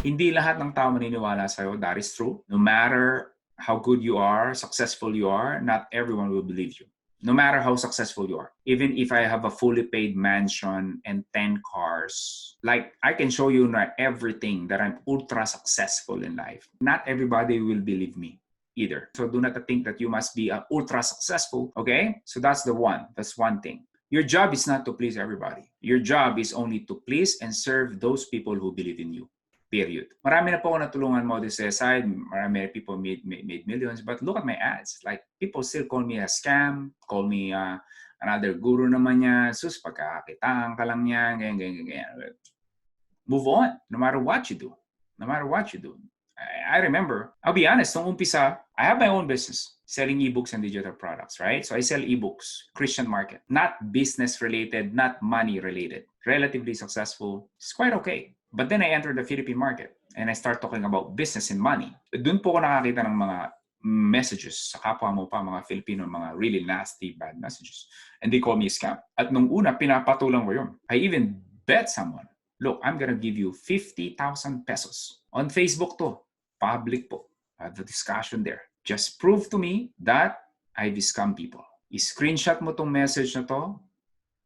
Hindi lahat ng tao maniniwala sa'yo. That is true. No matter how good you are, successful you are, not everyone will believe you. No matter how successful you are. Even if I have a fully paid mansion and 10 cars, like I can show you not everything that I'm ultra successful in life. Not everybody will believe me either. So do not think that you must be ultra successful, okay? So that's one thing. Your job is not to please everybody. Your job is only to please and serve those people who believe in you. Period. Marami na po ako natulungan mo this side. Marami na people made millions. But look at my ads. Like, people still call me a scam. Call me another guru naman niya. Sus, pagkakitaan ka lang niya. Ganyan. Move on. No matter what you do. No matter what you do. I remember, I'll be honest, nung umpisa, I have my own business. Selling ebooks and digital products, right? So I sell ebooks, Christian market. Not business related, not money related. Relatively successful. It's quite okay. But then I entered the Philippine market and I start talking about business and money. Doon po ko nakakita ng mga messages sa kapwa mo pa, mga Filipino, mga really nasty, bad messages. And they call me a scam. At nung una, pinapatulang ko yun. I even bet someone, look, I'm gonna give you 50,000 pesos. On Facebook to, public po. The discussion there. Just prove to me that I've scammed people. I-screenshot mo tong message na to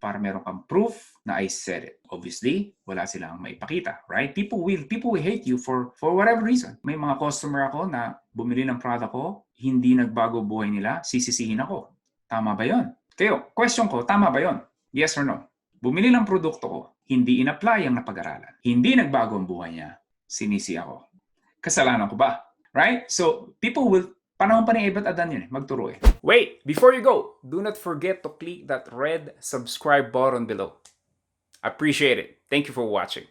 para meron kang proof na I said it. Obviously, wala silang maipakita, right? People will hate you for whatever reason. May mga customer ako na bumili ng product ko, hindi nagbago buhay nila, sisisihin ako. Tama ba yon? Kayo, question ko, tama ba yon? Yes or no? Bumili ng produkto ko, hindi in-apply ang napag-aralan. Hindi nagbago ang buhay niya, sinisi ako. Kasalanan ko ba? Right? So, people will panahon pa ni Ebat Adan yun, magturo eh. Wait, before you go, do not forget to click that red subscribe button below. Appreciate it. Thank you for watching.